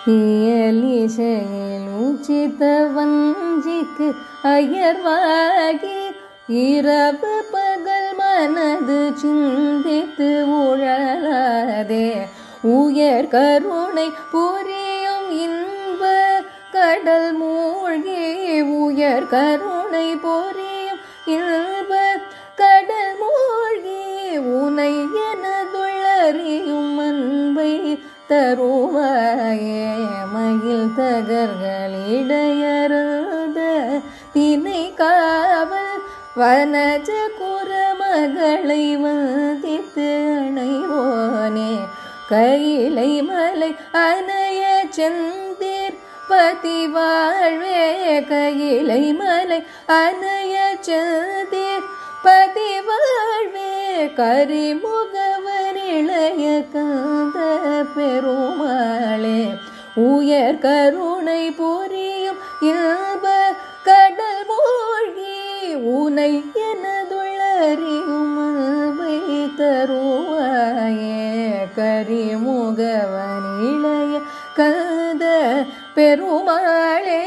இயலிசையில் உச்சித வஞ்சிக்கு அயர்வாகி இரவு பகல் மனது சிந்தித்து உழலாதே உயர் கருணை புரியும் இன்ப கடல் மூழ்கி உயர் கருணை புரியும் இன்ப கடல் மூழ்கி உனை எனதுள்ளறியும் அன்பை தருவாயே மயில் தகர்களிடையறத தினை காவல் வனஜ குரமகளை வந்தித்து அணைவோனே கையிலை மலை அணைய செந்தீர் பதி வாழ்வே கையிலை மலை அணைய செந்தீர் பதி வாழ்வே கரிமுகவனிளைய காந்த பெருமாளே உயர் கருணை புரியும் இன்ப கடல் மூழ்கி உனை எனதுள்ளறியும் அன்பை தருவாயே கரிமுகவனிளைய காந்த பெருமாளே